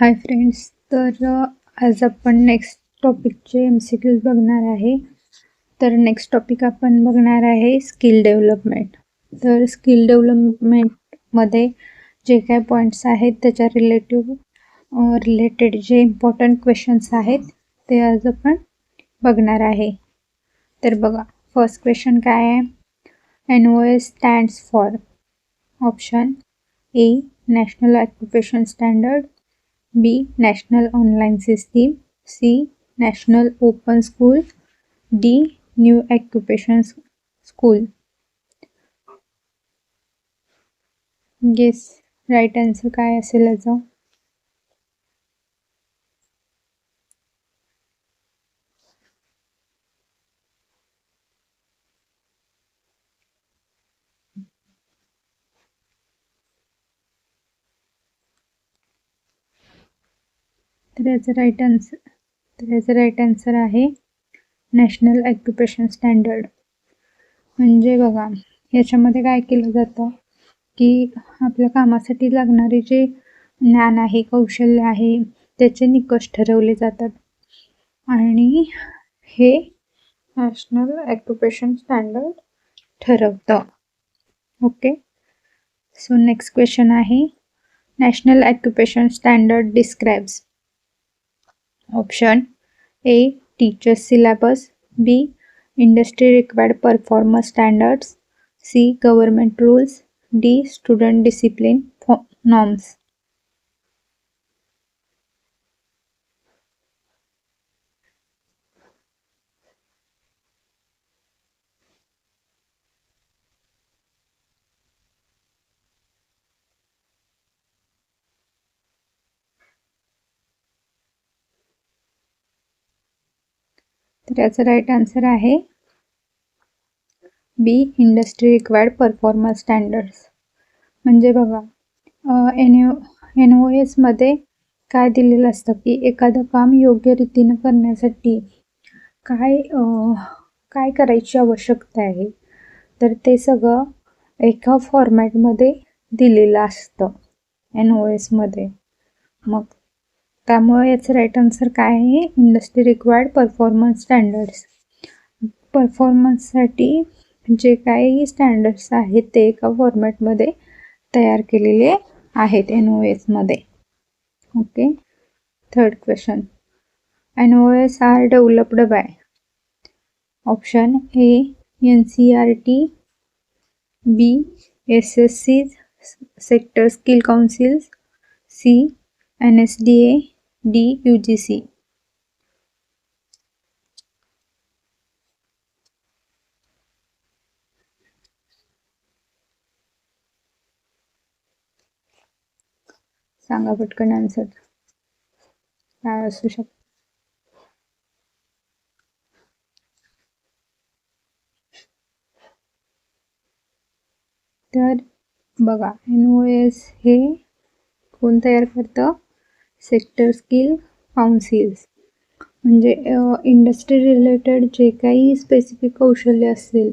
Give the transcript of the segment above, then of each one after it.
Hi friends, तर आज आपण नेक्स्ट टॉपिकचे MCQs बघणार आहे. तर नेक्स्ट टॉपिक आपण बघणार आहे स्किल डेव्हलपमेंट. तर स्किल डेव्हलपमेंटमध्ये जे काय पॉईंट्स आहेत त्याच्या रिलेटेड जे इम्पॉर्टंट क्वेश्चन्स आहेत ते आज आपण बघणार आहे. तर बघा, फर्स्ट क्वेश्चन काय आहे? NOS stands for. Option A national occupation standard, B. National Online System, C. National Open School, D. New Occupation School. Guess right answer काय असेल याचा? तर याचं राईट आन्सर आहे नॅशनल ऑक्युपेशन स्टँडर्ड. म्हणजे बघा, याच्यामध्ये काय केलं जातं की आपल्या कामासाठी लागणारे जे ज्ञान आहे, कौशल्य आहे, त्याचे निकष ठरवले जातात आणि हे नॅशनल ऑक्युपेशन स्टँडर्ड ठरवतं. ओके, सो नेक्स्ट क्वेश्चन आहे national occupation standard describes. Option A teachers syllabus, B industry required performance standards, C government rules, D student discipline norms. तर याचा राईट आन्सर आहे B industry required performance standards. म्हणजे बघा, NOS मध्ये काय दिलेलं असतं की एखादं काम योग्य रीतीनं करण्यासाठी काय करायची आवश्यकता आहे, तर ते सगळं एका फॉर्मॅटमध्ये दिलेलं असतं NOS मध्ये. मग त्यामुळे याचं राईट आन्सर काय आहे? Industry required performance standards. परफॉर्मन्ससाठी जे काही स्टँडर्ड्स आहेत ते एका फॉर्मॅटमध्ये तयार केलेले आहेत NOS मध्ये. Okay, third question. NOS are developed by. Option A NCERT, B SSC sector skill councils, C NSDA, D UGC. सांगा पटकन आन्सर काय असू शकतं. तर बघा, NOS हे कोण तयार करतं? Sector skill councils. म्हणजे इंडस्ट्री रिलेटेड जे काही स्पेसिफिक कौशल्य असेल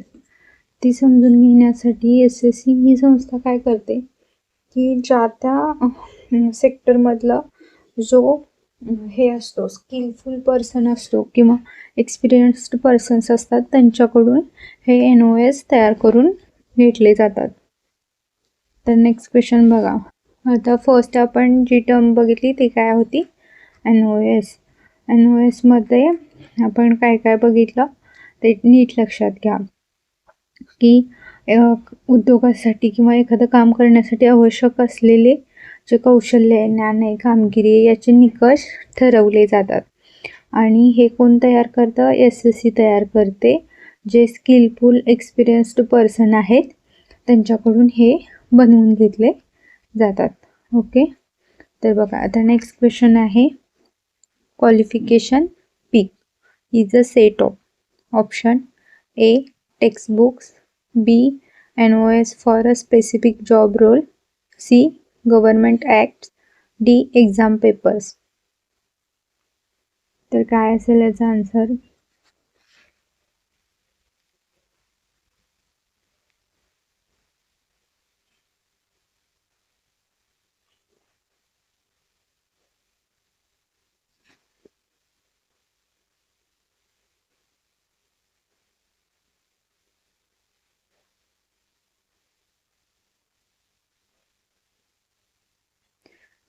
ती समजून घेण्यासाठी SSC ही संस्था काय करते की ज्या त्या सेक्टरमधलं जो हे असतो स्किलफुल पर्सन असतो किंवा एक्सपिरियन्स्ड पर्सन्स असतात त्यांच्याकडून हे NOS तयार करून घेतले जातात. तर नेक्स्ट क्वेश्चन बघा. आता फर्स्ट आपण जी टर्म बघितली ती काय होती? NOS मध्ये आपण काय काय बघितलं ते नीट लक्षात घ्या की उद्योगासाठी किंवा एखादं काम करण्यासाठी आवश्यक असलेले जे कौशल्य आहे, ज्ञान आहे, कामगिरी आहे याचे निकष ठरवले जातात. आणि हे कोण तयार करतं? SSC तयार करते. जे स्किलफुल एक्सपिरियन्स्ड पर्सन आहेत त्यांच्याकडून हे बनवून घेतले जातात. ओके, तर बघा आता नेक्स्ट क्वेश्चन आहे qualification pack is a set of. Option A textbooks, B NOS for a specific job role, C government act, D exam papers. तर काय असेल याचा आन्सर?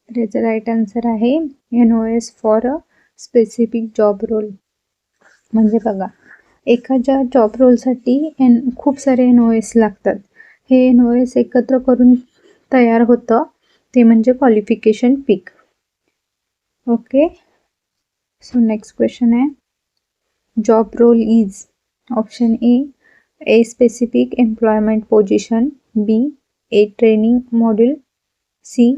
तर याचा राईट आन्सर आहे NOS for a specific job role. म्हणजे बघा, एखाद्या जॉब रोलसाठी खूप सारे NOS लागतात. हे NOS एकत्र करून तयार होतं, ते म्हणजे qualification pack. Okay, so next question आहे, job role is option A specific employment position, B a training module, C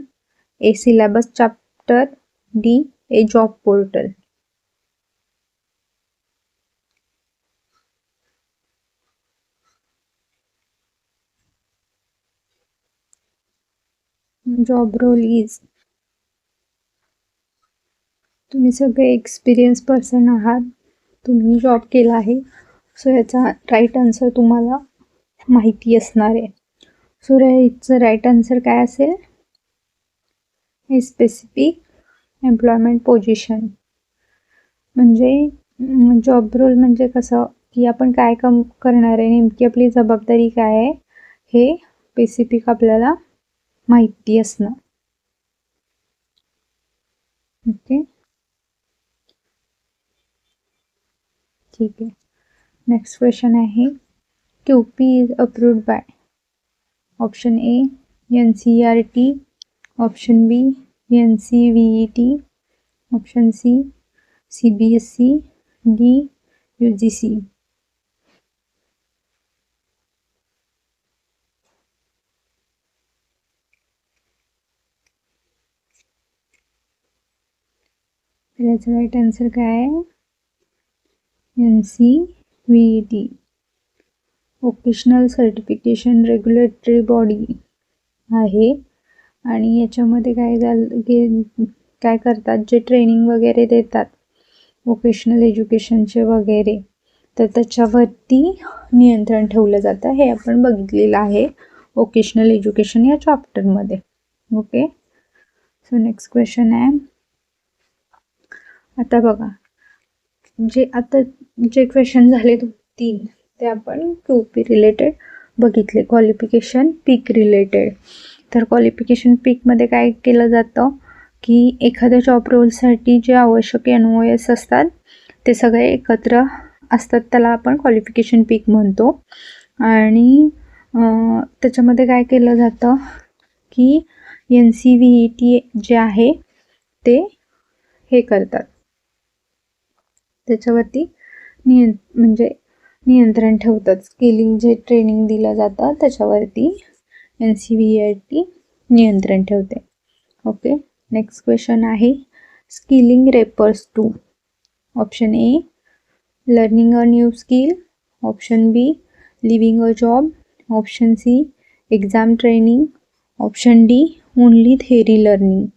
a syllabus chapter, D a job portal. Job role is, तुम्ही सगळे एक्सपिरियन्स पर्सन आहात, तुम्ही job केला आहे, so याचा right answer तुम्हाला माहिती असणार आहे. सो याचं राईट आन्सर काय असेल, हे स्पेसिफिक एम्प्लॉयमेंट पोजिशन. म्हणजे जॉब रोल म्हणजे कसं की आपण काय काम करणार आहे, नेमकी आपली जबाबदारी काय आहे, हे स्पेसिफिक आपल्याला माहिती असणं. ओके, ठीक आहे. नेक्स्ट क्वेश्चन आहे, QP is approved by option A NCERT, option B NCVET, option C CBSE, D UGC. याचा राईट आन्सर काय आहे, NCVET, vocational certification regulatory body आहे. आणि याच्यामध्ये काय करतात, जे ट्रेनिंग वगैरे देतात वोकेशनल एज्युकेशनचे वगैरे, तर त्याच्यावरती नियंत्रण ठेवलं जातं. हे आपण बघितलेलं आहे वोकेशनल एज्युकेशन या चॅप्टरमध्ये. ओके, सो नेक्स्ट क्वेश्चन आहे, आता बघा, जे क्वेश्चन झाले 3 ते आपण QP रिलेटेड बघितले, क्वालिफिकेशन पीक रिलेटेड. तर क्वालिफिकेशन पीकमध्ये काय केलं जातं की एखाद्या जॉब रोलसाठी जे आवश्यक NOS असतात ते सगळे एकत्र असतात, त्याला आपण क्वालिफिकेशन पीक म्हणतो. आणि त्याच्यामध्ये काय केलं जातं की NCVET जे आहे ते हे करतात, त्याच्यावरती नियंत्रण ठेवतात. स्किलिंग जे ट्रेनिंग दिलं जातं त्याच्यावरती NCVET नियंत्रण ठेवते. ओके, नेक्स्ट क्वेश्चन आहे, skilling refers to option A learning a new skill, option B living a job, option C exam training, option D only theory learning.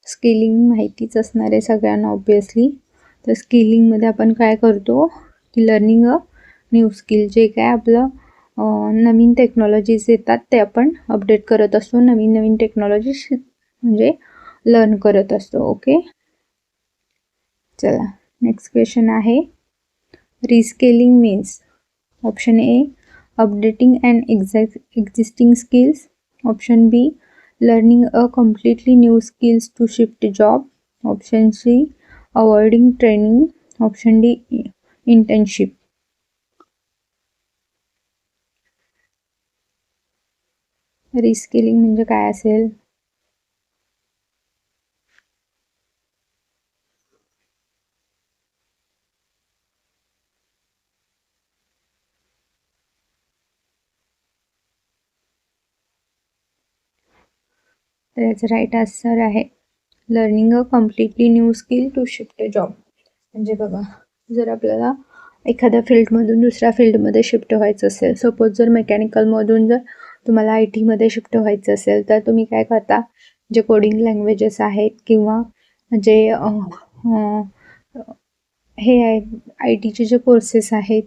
Skilling माहितीच असणार आहे सगळ्यांना ऑब्वियसली. तर स्किलिंगमध्ये आपण काय करतो की लर्निंग अ न्यू स्किल, जे काय आपलं नवीन टेक्नॉलॉजीज येतात ते आपण अपडेट करत असतो, नवीन टेक्नॉलॉजी म्हणजे लर्न करत असतो. ओके, चला नेक्स्ट क्वेश्चन आहे, reskilling means option A updating and existing skills, option B learning a completely new skills to shift job, option C avoiding training, option D internship. Reskilling म्हणजे काय असेल, तर याचं राईट आन्सर आहे learning a completely new skill to shift job. म्हणजे बघा, जर आपल्याला एखाद्या फील्डमधून दुसऱ्या फील्डमध्ये शिफ्ट व्हायचं असेल, सपोज जर मेकॅनिकलमधून जर तुम्हाला IT मध्ये शिफ्ट व्हायचं असेल, तर तुम्ही काय करता, जे कोडिंग लँग्वेजेस आहेत किंवा जे हे आहेत IT चे जे कोर्सेस आहेत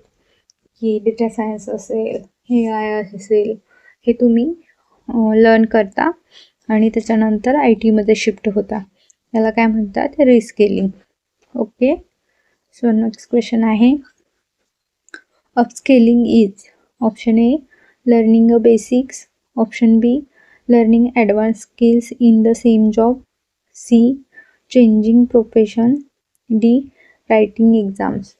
की डेटा सायन्स असेल, AI असेल, हे तुम्ही लर्न करता आणि त्याच्यानंतर IT मध्ये शिफ्ट होता, याला काय म्हणतात, reskilling. Okay, so next question आहे, upskilling is option A learning a basics, option B learning advance skills in the same job, C changing profession, D writing exams.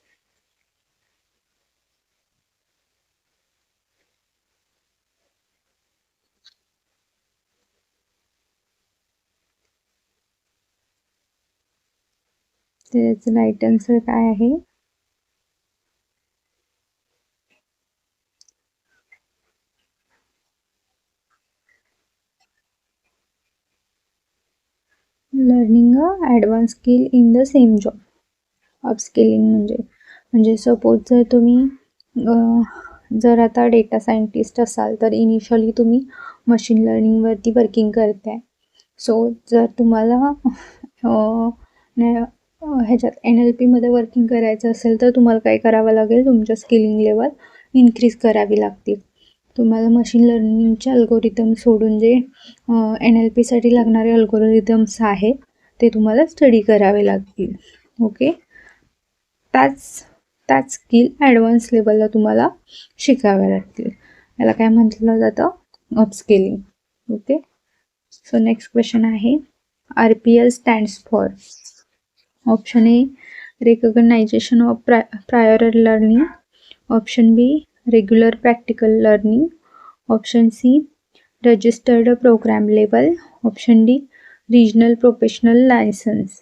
त्याचं राईट आन्सर काय आहे? Learning a advance skill in the same job. Upskilling म्हणजे suppose जर तुम्ही जर आता data scientist असाल तर इनिशियली तुम्ही मशीन लर्निंगवरती वर्किंग करताय. सो जर तुम्हाला ह्याच्यात NLPमध्ये वर्किंग करायचं असेल तर तुम्हाला काय करावं लागेल, तुमच्या स्किलिंग लेवल इन्क्रीज करावी लागतील. तुम्हाला मशीन लर्निंगचे अल्गोरिदम सोडून जे NLPसाठी लागणारे अल्गोरिदम्स आहेत ते तुम्हाला स्टडी करावे लागतील. ओके, त्याच स्किल ॲडव्हान्स लेवलला तुम्हाला शिकाव्या लागतील. याला काय म्हटलं जातं? Upskilling. Okay, so next question आहे RPL stands for. Option A recognition of prior learning, option B regular practical learning, option C registered programme level, option D regional professional licence.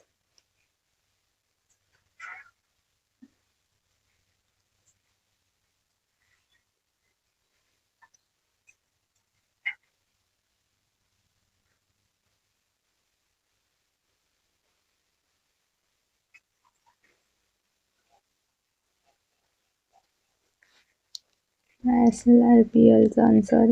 काय असेल RPLचा आन्सर?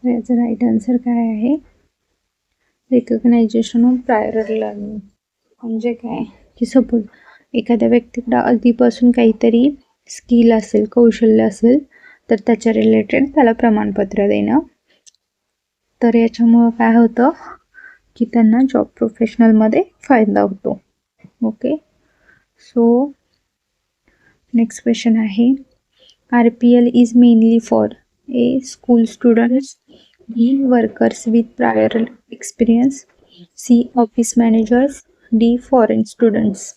तर याचं राईट आन्सर काय आहे? रेकग्नायझेशन of prior learning. म्हणजे काय की सपोज एखाद्या व्यक्तीकडं आधीपासून काहीतरी स्किल असेल, कौशल्य असेल तर त्याच्या रिलेटेड त्याला प्रमाणपत्र देणं. तर याच्यामुळं काय होतं की त्यांना जॉब प्रोफेशनलमध्ये फायदा होतो. ओके, सो नेक्स्ट क्वेश्चन आहे RPL is mainly for A school students, B workers with prior experience, C office managers, D foreign students.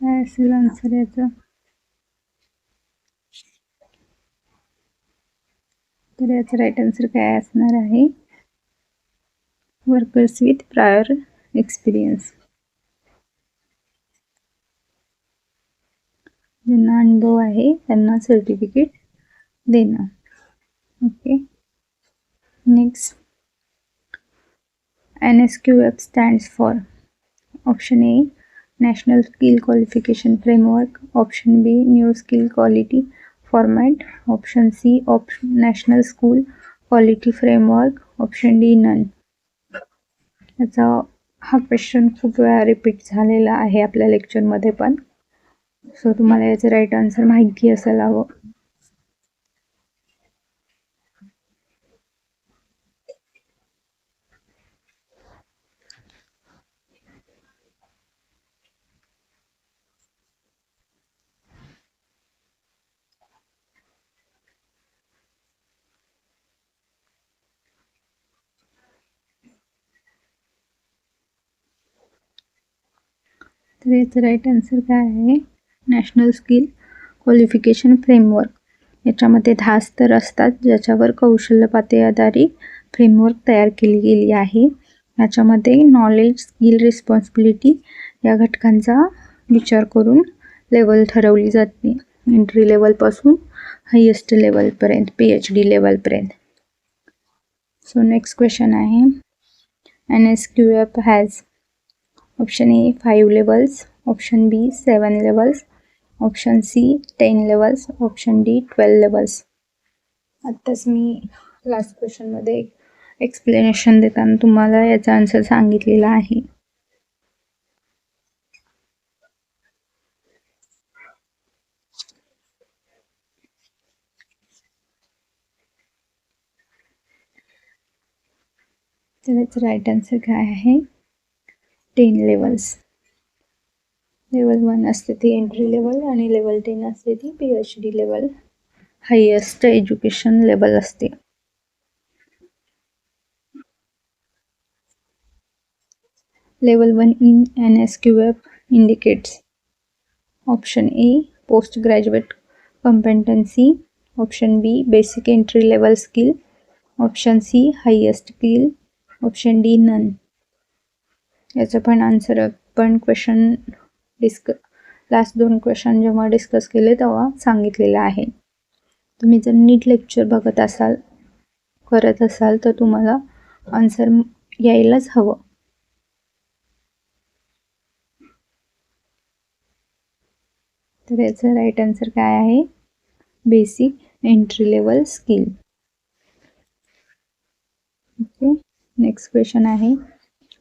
काय असेल आन्सर याचं? तर याचं राईट आन्सर काय असणार आहे? Workers with prior experience. ज्यांना अनुभव आहे त्यांना सर्टिफिकेट देणं. Okay, next NSQF stands for. Option A national skill qualification framework, option B new skill quality format, option C national school quality framework, option D none. याचा हा question खूप वेळा repeat झालेला आहे आपल्या लेक्चरमध्ये पण. सो तुम्हाला याचं राईट आन्सर माहिती असायला हवं. तर याचं राईट आन्सर काय आहे? National skill qualification framework. याच्यामध्ये 10 स्तर असतात ज्याच्यावर कौशल्य पातळी आधारित फ्रेमवर्क तयार केली गेली आहे. याच्यामध्ये नॉलेज, स्किल, रिस्पॉन्सिबिलिटी या घटकांचा विचार करून लेवल ठरवली जाते. एंट्री लेवलपासून हायेस्ट लेवलपर्यंत, PhD लेवलपर्यंत. सो नेक्स्ट क्वेश्चन आहे, NSQF has option A 5 levels, option B 7 levels, option C 10 levels, option D 12 levels. आत्ताच मी लास्ट क्वेश्चनमध्ये एक्सप्लेनेशन देताना तुम्हाला याचा आन्सर सांगितलेला आहे. तर याचं राईट आन्सर काय आहे, 10 levels. लेवल 1 असते ती एंट्री लेवल आणि लेवल 10 असते ती PhD level, highest education level असते. Level 1 in NSQF indicates option A post graduate competency, option B basic entry level skill, option C highest skill, option D none. याचं पण answer आपण question last 2 question जेव्हा discuss केले तेव्हा सांगितलेलं आहे. तुम्ही जर नीट लेक्चर बघत असाल, करत असाल तर तुम्हाला आन्सर यायलाच हवं. तर याचं राईट आन्सर काय आहे, basic entry level skill. Okay, next question आहे,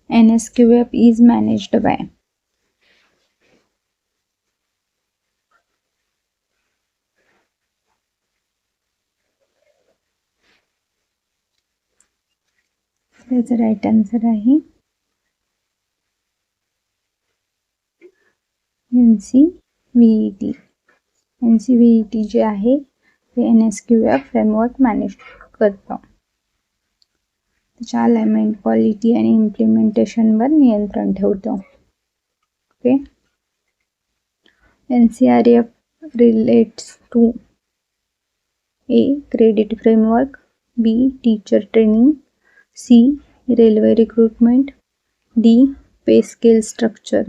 NSQF इज मॅनेज्ड बाय. त्याचं राईट आन्सर आहे NCVET. NCVET जे आहे ते NSQF फ्रेमवर्क मॅनेज करतं. त्याच्या अलाइनमेंट, क्वालिटी आणि इम्प्लिमेंटेशनवर नियंत्रण ठेवतं. Okay, NCRF relates to A credit framework, B teacher training, C railway recruitment, D pay scale structure.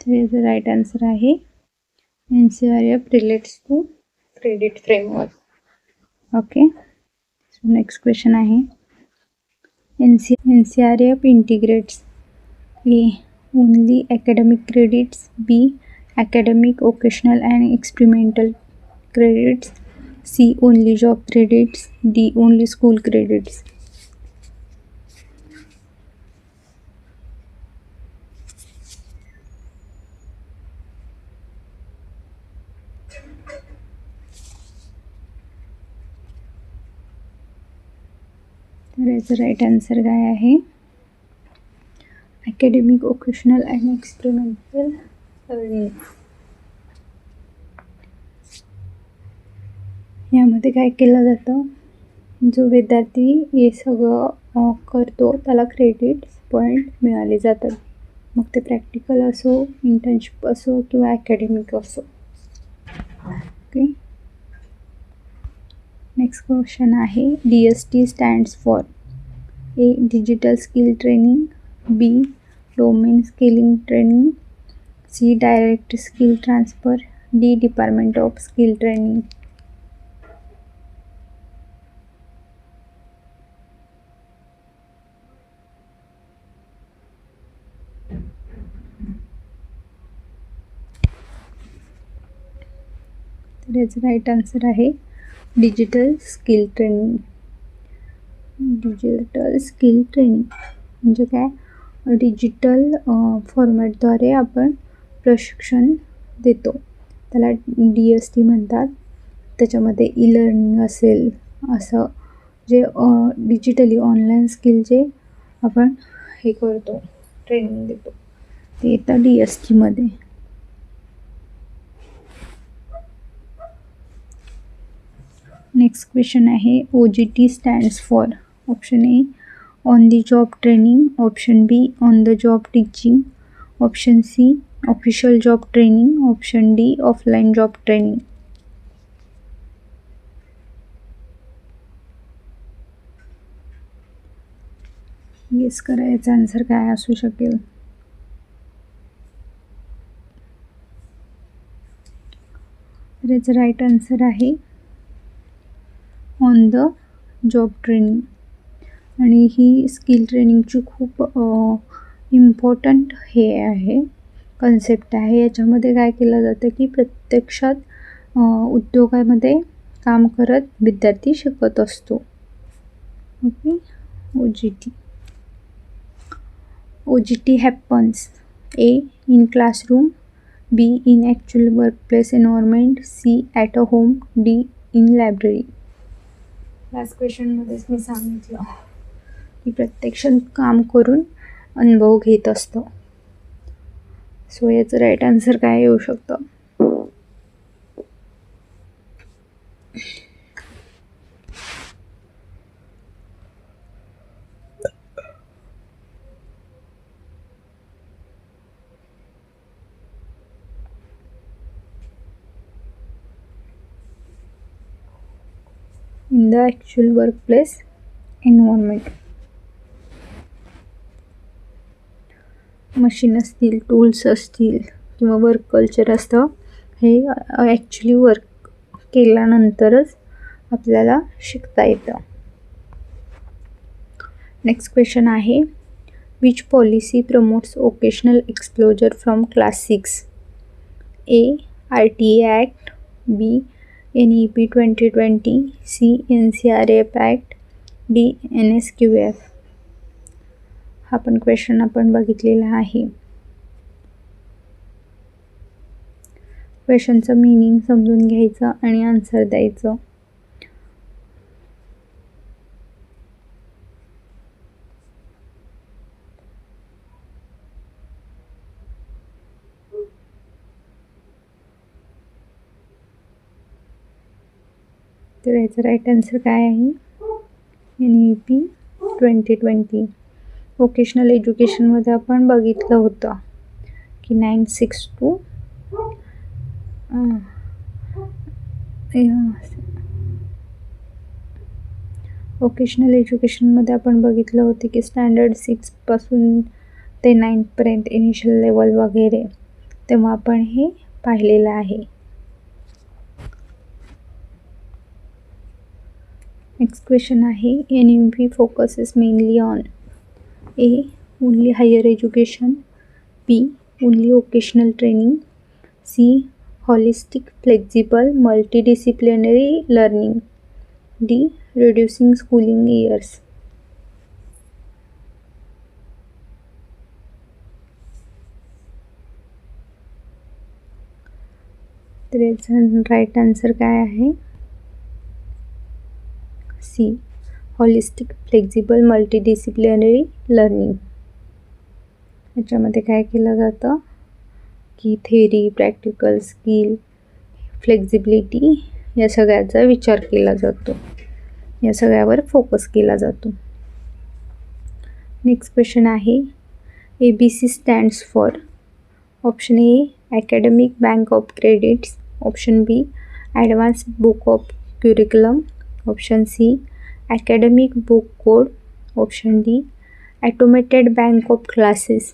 तर याचं राईट आन्सर आहे NCRF relates to credit framework. Okay, so next question आहे, NCRF integrates A. Only academic credits, B. Academic, occasional and experimental credits, C. Only job credits, D. Only school credits. तर याचं right answer काय आहे, academic, occasional and experimental credits. यामध्ये काय केलं जातं, जो विद्यार्थी हे सगळं करतो त्याला क्रेडिट्स पॉईंट मिळाले जातात, मग ते प्रॅक्टिकल असो, इंटर्नशिप असो किंवा अकॅडमिक असो. ओके, नेक्स्ट क्वेश्चन आहे, DST stands for A digital skill training, B domain skilling training, C direct skill transfer, D department of skill training. तर याचं राईट आन्सर आहे digital skill training. Digital skill training म्हणजे काय, digital फॉर्मॅटद्वारे आपण प्रशिक्षण देतो, त्याला DST म्हणतात. त्याच्यामध्ये ई लर्निंग असेल, असं जे डिजिटली ऑनलाईन स्किल जे आपण हे करतो, ट्रेनिंग देतो, ते येतं DSTमध्ये. नेक्स्ट क्वेश्चन आहे OJT stands for. Option A on the job training, option B on the job teaching, option C official job training, option D offline job training. Guess करा याचा आन्सर काय असू शकेल. तर याचं राईट आन्सर आहे on the job training. आणि ही स्किल ट्रेनिंगची खूप इम्पॉर्टंट हे आहे, कन्सेप्ट आहे. याच्यामध्ये काय केलं जातं की प्रत्यक्षात उद्योगामध्ये काम करत विद्यार्थी शिकत असतो. Okay. OJT happens A in classroom, B in actual workplace environment, C at a home, D in library. Last क्वेश्चनमध्येच मी सांगितलं की प्रत्यक्षात काम करून अनुभव घेत असतो. सो याचं राईट आन्सर काय येऊ शकतं. In the actual workplace environment. Machine असतील, टूल्स असतील किंवा वर्क कल्चर असतं, हे ॲक्च्युली वर्क केल्यानंतरच आपल्याला शिकता येतं. नेक्स्ट क्वेश्चन आहे which policy promotes occasional एक्सप्लोजर from class 6. A RTA act, B NEP 2020, C NCRF act, D NSQF. हा पण क्वेश्चन आपण बघितलेला आहे. क्वेश्चनचं मीनिंग समजून घ्यायचं आणि आन्सर द्यायचं. तर याचं राईट आन्सर काय आहे. NEP 2020. वोकेशनल एज्युकेशनमध्ये आपण बघितलं होतं की 962 वोकेशनल एज्युकेशनमध्ये आपण बघितलं होतं की स्टँडर्ड 6 पासून ते 9पर्यंत इनिशियल लेवल वगैरे, तेव्हा आपण हे पाहिलेलं आहे. नेक्स्ट क्वेश्चन आहे NEP focuses mainly on A only higher education, B only vocational training, C holistic flexible multidisciplinary learning, D reducing schooling years. तर याचा राईट आन्सर काय आहे. C holistic flexible multidisciplinary learning. याच्यामध्ये काय केलं जातं की थेरी, प्रॅक्टिकल, स्किल, फ्लेक्झिबिलिटी या सगळ्याचा विचार केला जातो, या सगळ्यावर फोकस केला जातो. नेक्स्ट क्वेश्चन आहे ABC stands for. Option A academic bank of credits, option B advance book of curriculum, option C academic book code, option D automated bank of classes.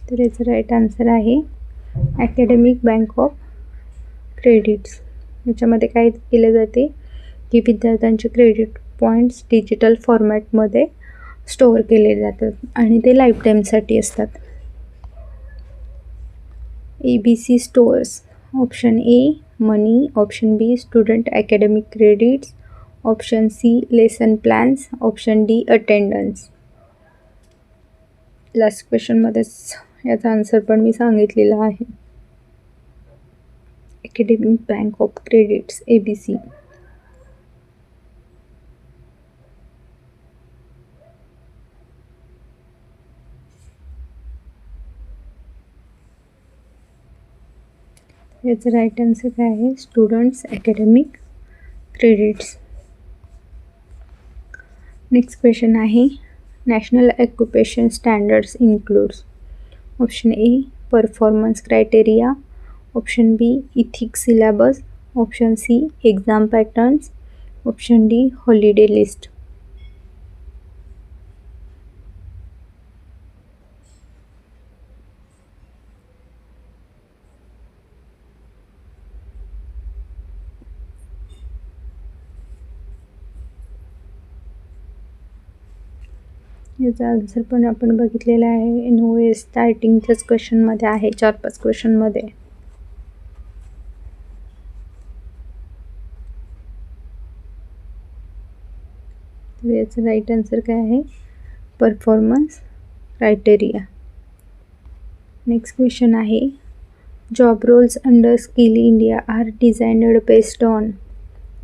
तर याचं राईट आन्सर आहे academic bank of credits. याच्यामध्ये काय केले जाते की विद्यार्थ्यांचे credit points digital फॉर्मॅटमध्ये स्टोअर केले जातात आणि ते लाईफ टाईमसाठी असतात. ABC stores option A money, option B student academic credits, option C lesson plans, option D attendance. Last क्वेश्चनमध्येच याचा आन्सर पण मी सांगितलेला आहे. Academic bank of credits ABC. याचं राईट आन्सर काय आहे? Students academic credits. Next question आहे national occupation standards includes. Option A performance criteria, option B ethics syllabus, option C exam patterns, option D holiday list. याचा answer पण आपण बघितलेला आहे. NOS स्टार्टिंगच्याच क्वेश्चनमध्ये आहे, 4-5 क्वेश्चनमध्ये. तर याचं राईट आन्सर काय आहे? Performance criteria. नेक्स्ट क्वेश्चन आहे job roles under skill India are designed based on.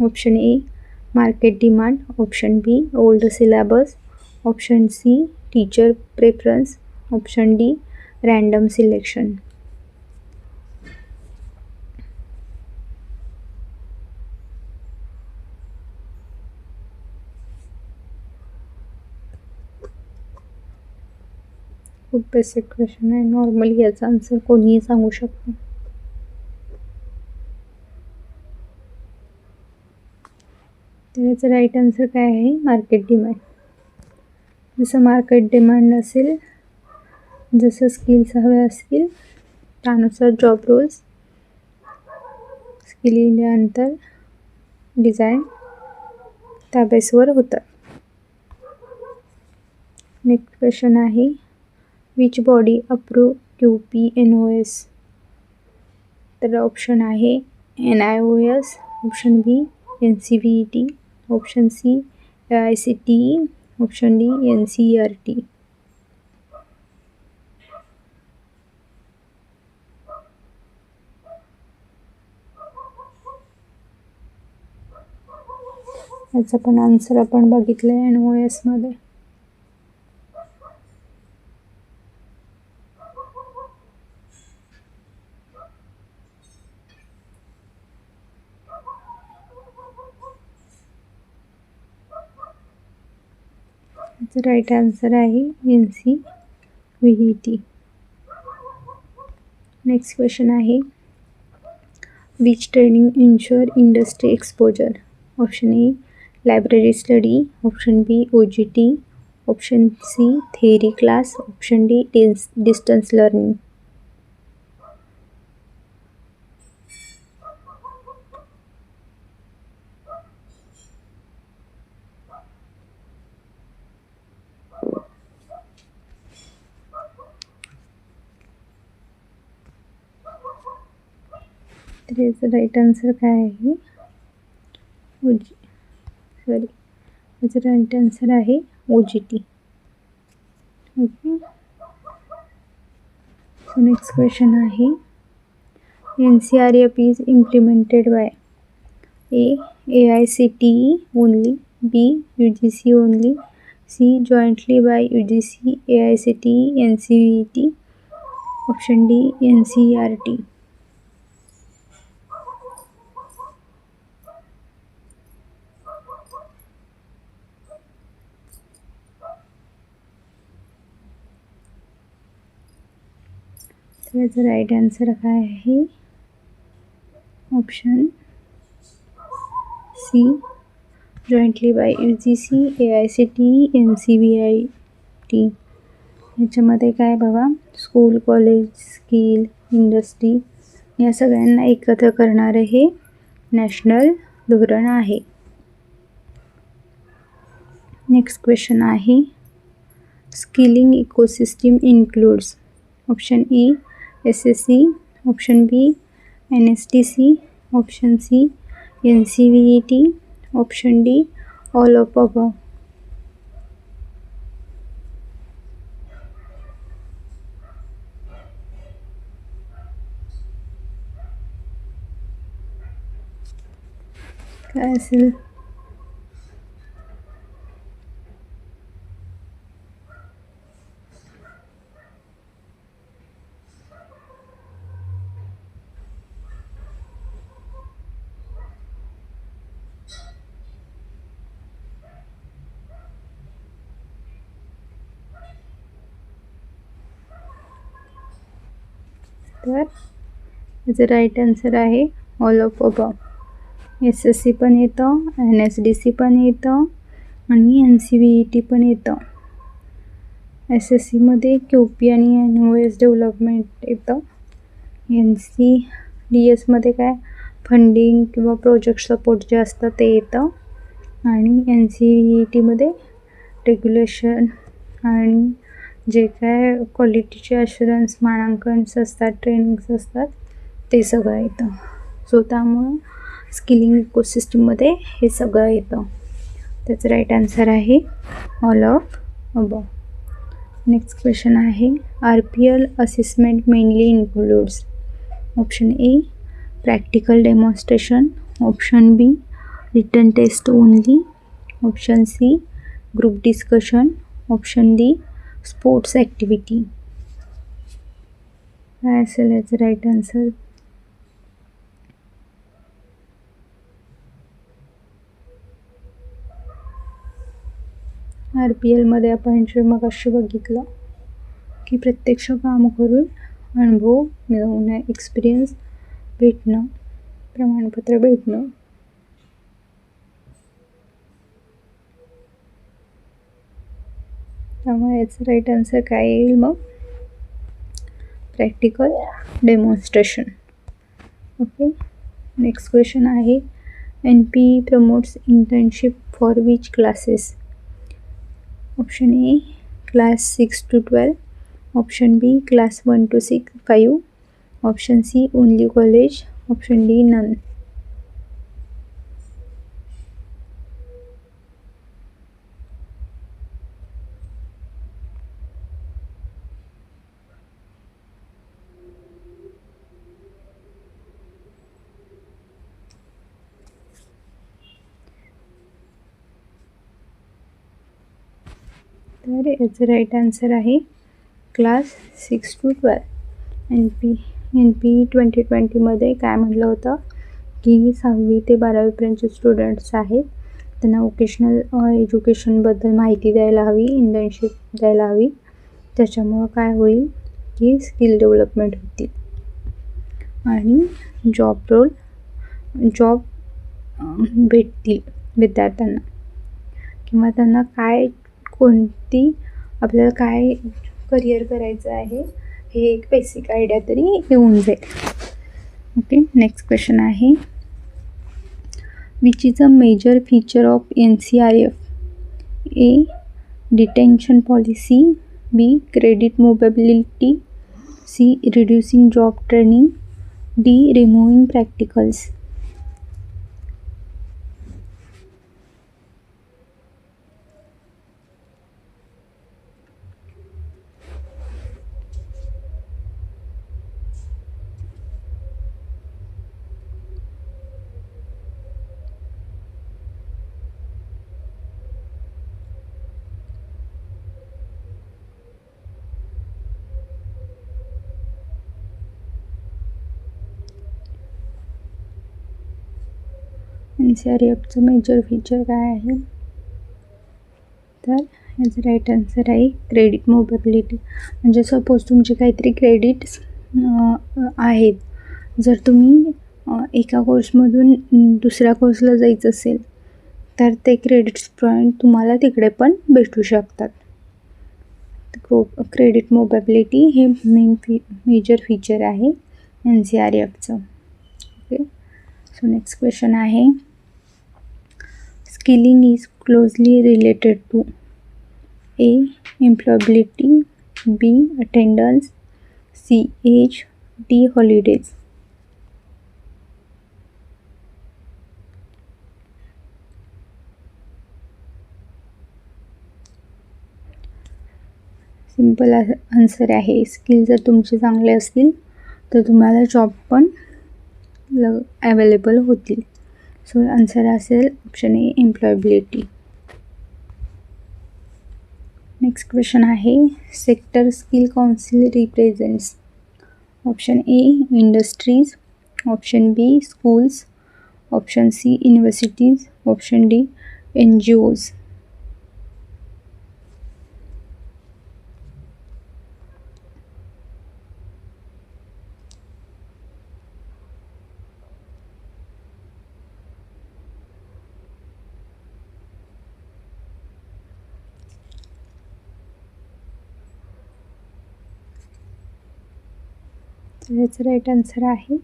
Option A market demand, option B old syllabus, option C teacher preference, option D random selection. खूप basic question आहे. Normally याचा answer कोणीही सांगू शकतो. तर याचं right answer काय आहे? Market demand. जसं मार्केट डिमांड असेल, जसं स्किल्स हवे असतील त्यानुसार जॉब रोल्स स्किल इंडिया अंतर डिझाईन त्या बेसवर होतात. नेक्स्ट क्वेश्चन आहे विच बॉडी अप्रूव्ह QP/NOS. तर ऑप्शन आहे NIOS, option B NCVET, option C AICTE, option D NCERT. याचा पण आन्सर आपण बघितलं आहे NOS मध्ये. याचं राईट आन्सर आहे NCVET. नेक्स्ट क्वेश्चन आहे which training insure industry exposure. Option A library study, option B OGT, option C theory class, option D distance learning. तर याचं राईट आन्सर काय आहे? याचं राईट आन्सर आहे OGT. Okay. So next question आहे NCRF is implemented by A AICTE only, B UGC only, C jointly by UGC AICTE NCVET, option D NCERT. तर याचं right answer काय आहे? Option C jointly by UGC AICTE NCVET. याच्यामध्ये काय बघा, school, college, skill, industry या सगळ्यांना एकत्र करणारे हे नॅशनल धोरण आहे. नेक्स्ट क्वेश्चन आहे skilling ecosystem includes. Option E SSC, option B NSTC, option C NCVET, option D all of above. काय असेल? तर याचं राईट आन्सर आहे ऑल ऑफ अबव. SSC पण येतं, NSDC पण येतं आणि NCVET पण येतं. SSCमध्ये QP आणि NOS डेव्हलपमेंट येतं. NCDSमध्ये काय फंडिंग किंवा प्रोजेक्ट सपोर्ट जे असतं ते येतं. आणि NCVETमध्ये रेग्युलेशन आणि जे काय क्वालिटीचे अश्युरन्स मानांकन्स असतात, ट्रेनिंग्स असतात ते सगळं येतं. सो त्यामुळं स्किलिंग इकोसिस्टममध्ये हे सगळं येतं. त्याचं राईट आन्सर आहे all of above. Next question आहे RPL assessment mainly includes. Option A practical demonstration, option B written test only, option C group discussion, option D sports activity. काय असेल याचं राईट आन्सर? RPLमध्ये आपण जे मगाशी बघितलं की प्रत्यक्ष काम करून अनुभव मिळवणं, एक्सपिरियन्स भेटणं, प्रमाणपत्र भेटणं. त्यामुळे याचं राईट आन्सर काय येईल मग? Practical demonstration. Okay. Next question आहे NPE promotes internship for which classes. Option A class 6 to 12, option B class 1 to 5, option C only college, option D none. तर याचं राईट आन्सर आहे क्लास 6 to 12. NPE 2020मध्ये काय म्हटलं होतं की 6वी ते 12वीपर्यंतचे स्टुडंट्स आहेत त्यांना वोकेशनल एज्युकेशनबद्दल माहिती द्यायला हवी, इंटर्नशिप द्यायला हवी. त्याच्यामुळं काय होईल की स्किल डेव्हलपमेंट होतील आणि जॉब भेटतील विद्यार्थ्यांना, किंवा त्यांना कोणती आपल्याला काय करिअर करायचं आहे हे एक बेसिक आयडिया तरी येऊन जाईल. ओके. नेक्स्ट क्वेश्चन आहे which is a major feature of NCRF. A detention policy, B credit mobility, C reducing job training, D removing practicals. NCRFचं मेजर फीचर काय आहे? तर याचं राईट आन्सर आहे क्रेडिट मोबॅबिलिटी. म्हणजे सपोज तुमचे काहीतरी क्रेडिट्स आहेत, जर तुम्ही एका कोर्समधून दुसऱ्या कोर्सला जायचं असेल तर ते क्रेडिट्स पॉईंट तुम्हाला तिकडे पण भेटू शकतात. क्रेडिट मोबॅबिलिटी हे मेजर फीचर आहे NCRFचं. ओके. सो नेक्स्ट क्वेश्चन आहे skilling is closely related to. A employability, B attendance, C age, D holidays. Simple answer आहे. स्किल जर तुमचे चांगले असतील तर तुम्हाला जॉब पण अवेलेबल होतील. सो आन्सर असेल option A, employability. Next question आहे, sector skill council represents. Option A, industries. Option B, schools. Option C, universities. Option D, NGOs. तर याचं राईट आन्सर आहे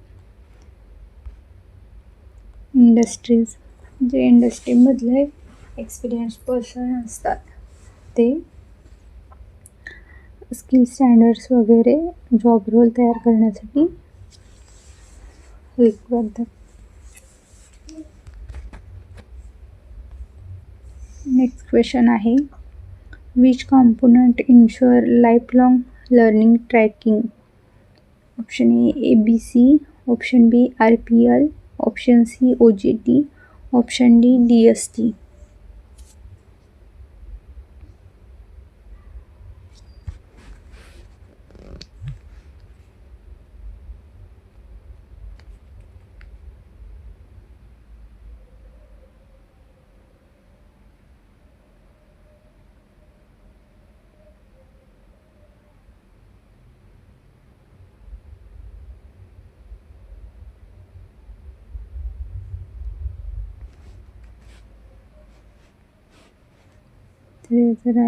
इंडस्ट्रीज. जे इंडस्ट्रीमधले एक्सपिरियन्स पर्सन असतात ते स्किल स्टँडर्ड्स वगैरे जॉब रोल तयार करण्यासाठी हेल्प करतात. नेक्स्ट क्वेश्चन आहे, which component ensure life long learning tracking. Option A, ABC. Option B, RPL. Option C, OJT. Option D, DST. तर याचा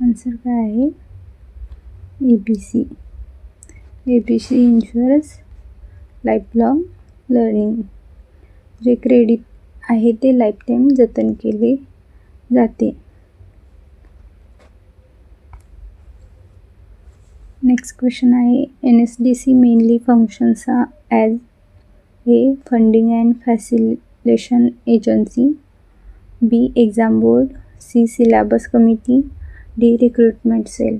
आन्सर काय आहे, ABC. ABC ensures life long learning. जे credit आहे ते लाईफ टाईम जतन केले जाते. नेक्स्ट क्वेश्चन आहे, NSDC mainly functions as a funding and facilitation agency. B, exam board. C, syllabus committee. D, recruitment cell.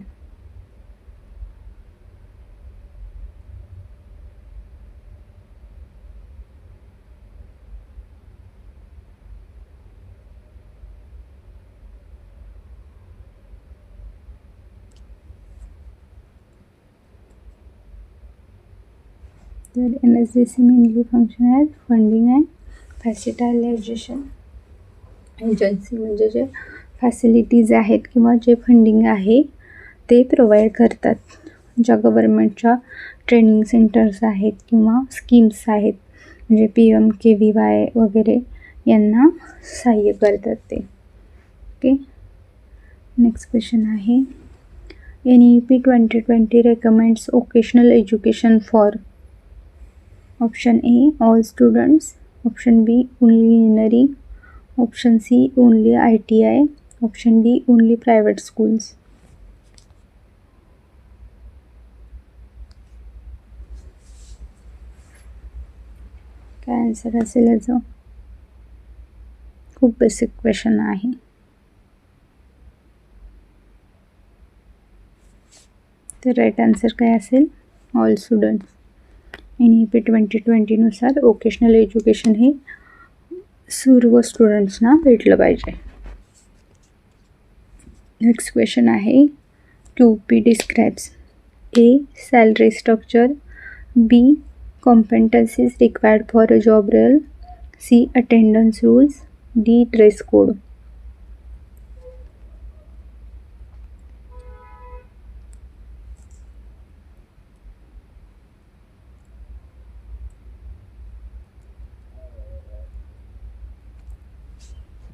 तर NSDC mainly function as funding and facilitation agency, म्हणजे जे facilities आहेत किंवा जे फंडिंग आहे ते प्रोव्हाइड करतात. ज्या गव्हर्नमेंटच्या ट्रेनिंग सेंटर्स आहेत किंवा स्कीम्स आहेत, म्हणजे PMKVY वगैरे यांना सहाय्य करतात ते. ओके. नेक्स्ट क्वेश्चन आहे, NEP 2020 recommends vocational education for. Option A, all students. Option B, only engineering. Option C, only ITI. Option D, only private schools. काय आन्सर असेल याचं? खूप बेसिक क्वेश्चन आहे. तर राईट आन्सर काय असेल, ऑल स्टुडंट्स. NEP 2020 नुसार वोकेशनल एज्युकेशन हे सर्व स्टुडंट्सना भेटलं पाहिजे. नेक्स्ट क्वेश्चन आहे, QP describes A, salary structure. B, competencies required for a job role. C, attendance rules. D, dress code.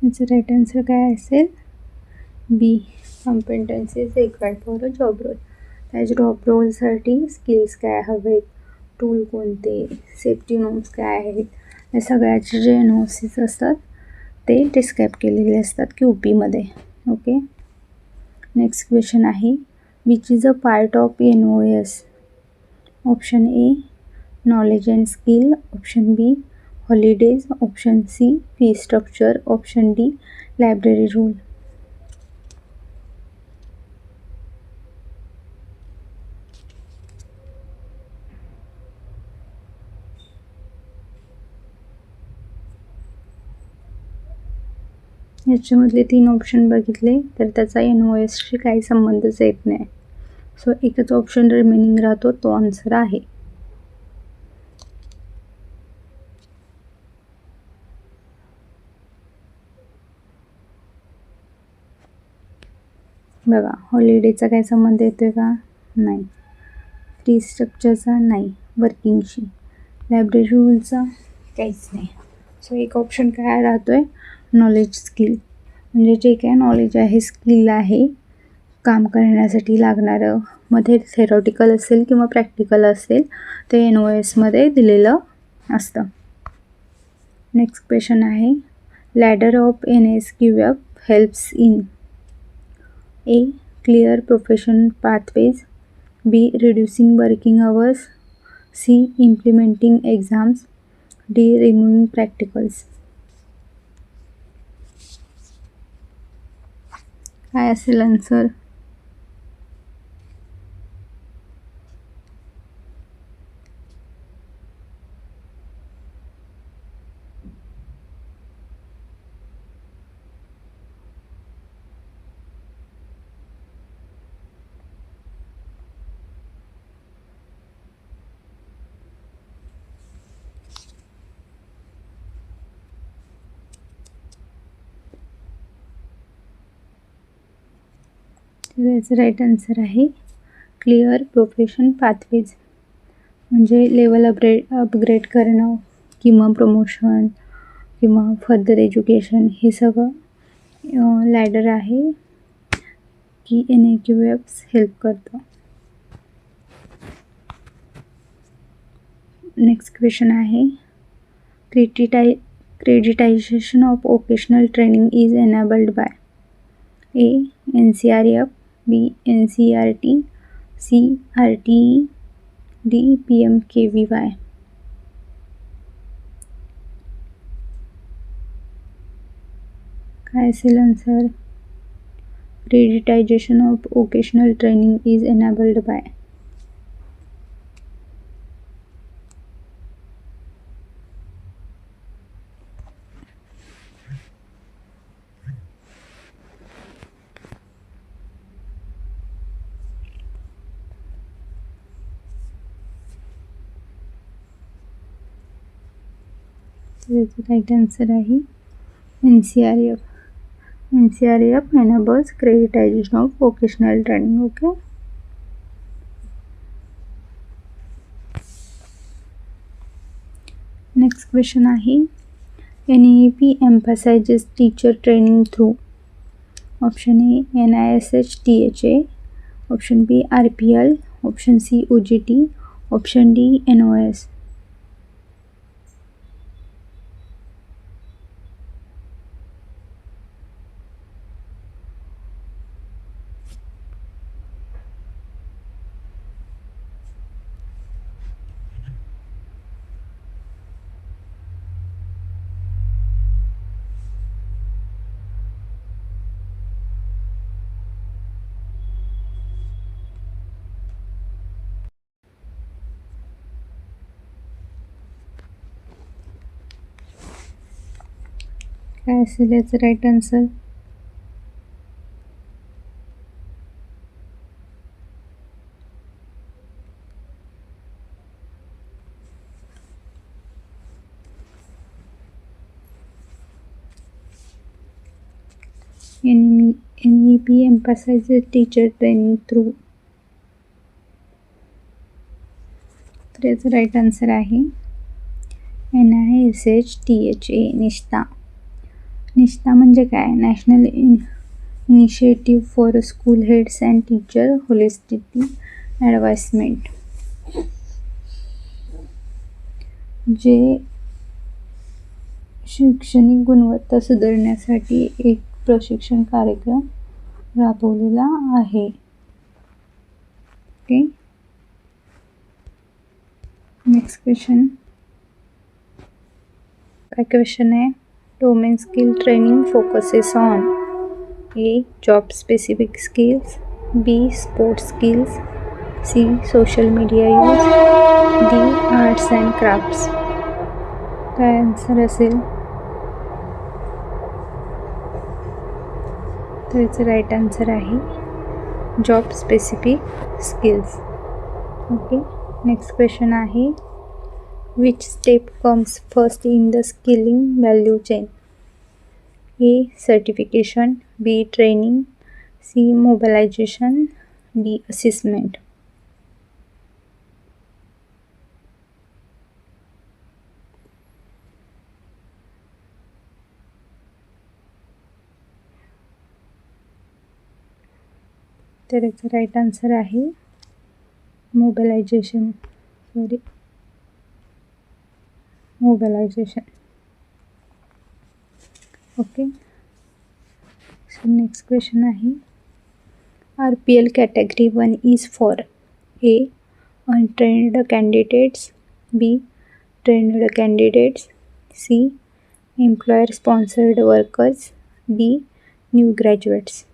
याचं राईट आन्सर काय असेल, बी, competencies required for a job role. त्या जॉब रोलसाठी स्किल्स काय हवेत, टूल कोणते, safety norms काय आहेत, या सगळ्याचे जे NOCs असतात ते डिस्क्राईब केलेले असतात QPमध्ये. ओके. नेक्स्ट क्वेश्चन आहे, which is a part of NOS. Option A, knowledge and skill. Option B, holidays. Option C, fee structure. Option D, library rule. याच्यामधले 3 ऑप्शन बघितले तर त्याचा NOSशी काही संबंधच येत नाही. सो एकच ऑप्शन रिमेनिंग राहतो, तो आन्सर आहे. बघा, हॉलिडेचा काय संबंध येतोय का? नाही. फ्री स्ट्रक्चरचा नाही. वर्किंगशी. लायब्ररी रूलचा काहीच नाही. सो एक ऑप्शन काय राहतोय? Knowledge skill. म्हणजे जे काय नॉलेज आहे, स्किल आहे काम करण्यासाठी लागणारं, मध्ये थेरॉटिकल असेल किंवा प्रॅक्टिकल असेल, ते NOSमध्ये दिलेलं असतं. नेक्स्ट क्वेश्चन आहे, ladder of NSQF helps in A. Clear profession pathways. B. Reducing working hours. C. Implementing exams. D. Removing practicals. काय असेल आन्सर? याचं राईट आन्सर आहे क्लिअर प्रोफेशन पाथवेज. म्हणजे लेवल अपग्रेड करणं किंवा प्रमोशन किंवा फर्दर एज्युकेशन, हे सगळं लॅडर आहे की NAQF हेल्प करतं. नेक्स्ट क्वेश्चन आहे, creditisation of vocational training is enabled by A. NCRF. B. NCERT. C. RTE. D. PMKVY. काय असेल आन्सर? Creditisation of vocational training is enabled by. त्याचं राईट आन्सर आहे NCRF. NCRF enables accreditation of vocational training. Okay. Next question आहे, NEP emphasizes teacher training through option A. NISH THA, option B. RPL, option C. OGT, option D. NOS. काय असेल याचं right answer? NEP emphasizes teacher training through. तर याचं right answer आहे NISH THA, Nishtha. Nishtha म्हणजे काय? National initiative for school heads and teacher holistic advisement. जे शैक्षणिक गुणवत्ता सुधारण्यासाठी एक प्रशिक्षण कार्यक्रम राबवलेला आहे. ओके. Next question. काय क्वेश्चन आहे? Domain skill training focuses on A. Job specific skills, B. Sports skills, C. Social media use, D. Arts and crafts. काय आन्सर असेल? तर याचं राईट आन्सर आहे job specific skills. Okay, next question आहे which step comes first in the skilling value chain? A certification, B training, C mobilisation, D assessment. तर याचं right answer आहे mobilisation. Okay, so next question आहे RPL category 1 is for A untrained candidates, B trained candidates, C employer sponsored workers, D new graduates.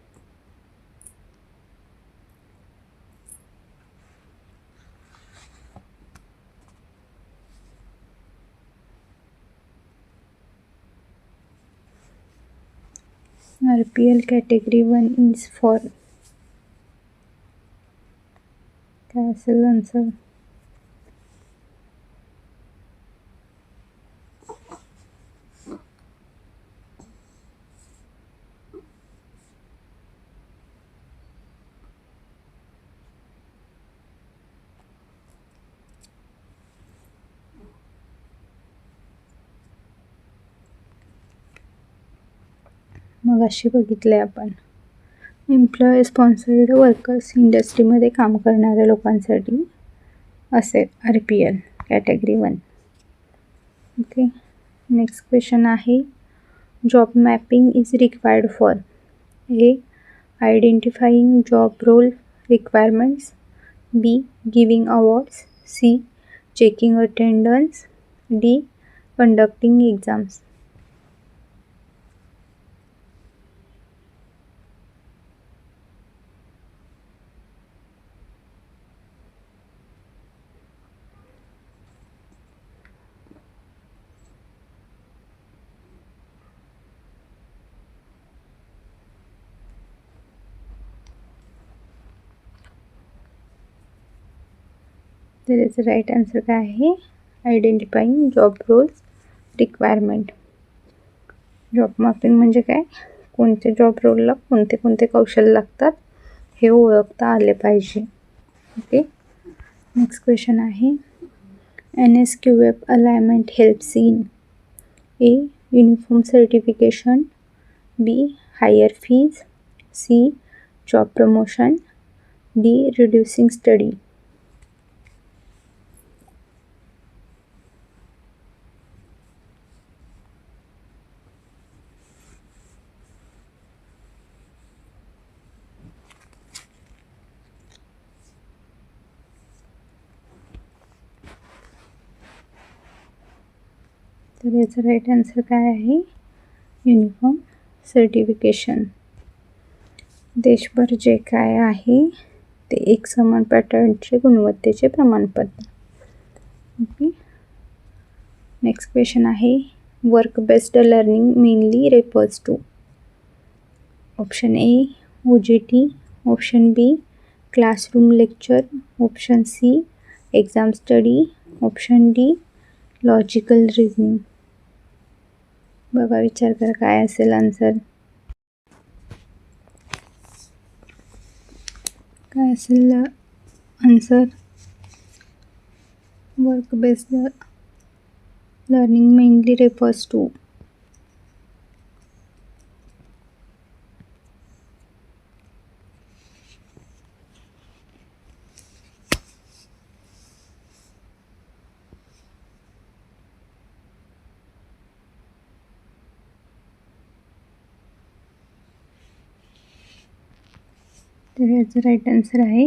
RPL category 1 is for, काय असेल answer? मग अशी बघितले आपण एम्प्लॉय स्पॉन्सर्ड वर्कर्स इंडस्ट्रीमध्ये काम करणाऱ्या लोकांसाठी असेल RPL category 1. Okay, next question आहे job mapping is required for A identifying job role requirements, B giving awards, C checking attendance, D conducting exams. तर याचं राईट आन्सर काय आहे identifying job roles requirement. Job mapping म्हणजे काय, कोणत्या job रोलला कोणते कोणते कौशल्य लागतात हे ओळखता आले पाहिजे. ओके, नेक्स्ट क्वेश्चन आहे NSQF alignment helps in A uniform certification, B higher fees, C job promotion, D reducing study. तर याचं राईट आन्सर काय आहे युनिफॉर्म सर्टिफिकेशन. देशभर जे काय आहे ते एक समान पॅटर्नचे गुणवत्तेचे प्रमाणपत्र. ओके, नेक्स्ट क्वेश्चन आहे work based learning mainly refers to. Option A OJT, option B classroom lecture, option C exam study, option D logical reasoning. बघा, विचार करा काय असेल आन्सर. काय असेल answer? Work based learning mainly refers to. तर याचं राईट आन्सर आहे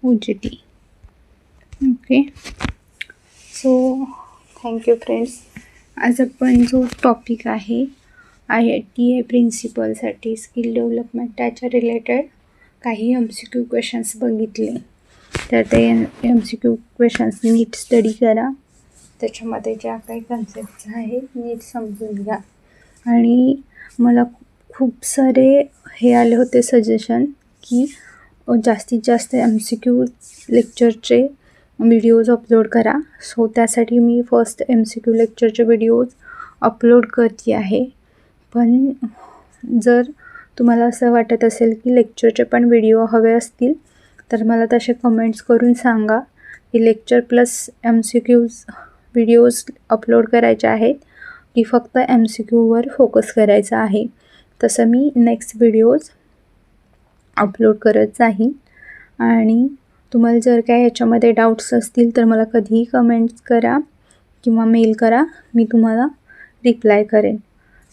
OJT. Okay, so thank you friends. आज आपण जो टॉपिक आहे IITA प्रिन्सिपलसाठी स्किल डेव्हलपमेंट त्याच्या रिलेटेड काही MCQ क्वेश्चन्स बघितले. तर ते MCQ क्वेश्चन्स नीट स्टडी करा, त्याच्यामध्ये ज्या काही कन्सेप्ट्स आहेत नीट समजून घ्या. आणि मला खूप सारे हे आले होते सजेशन की जास्तीत जास्त MCQ लेक्चरचे व्हिडिओज अपलोड करा. सो त्यासाठी मी फर्स्ट MCQ लेक्चरचे व्हिडिओज अपलोड करते आहे. पण जर तुम्हाला असं वाटत असेल की लेक्चरचे पण व्हिडिओ हवे असतील तर मला तसे कमेंट्स करून सांगा की लेक्चर प्लस MCQज व्हिडिओज अपलोड करायचे आहेत की फक्त MCQवर फोकस करायचा आहे. तसं मी नेक्स्ट व्हिडिओज अपलोड करत जाईन. आणि तुम्हाला जर काय याच्यामध्ये डाऊट्स असतील तर मला कधीही कमेंट्स करा किंवा मेल करा, मी तुम्हाला रिप्लाय करेन.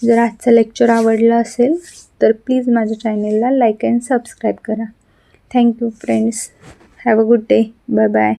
जर आजचं लेक्चर आवडलं असेल तर प्लीज माझ्या चॅनेलला लाईक अँड सबस्क्राईब करा. Thank you friends. Have a good day. Bye bye.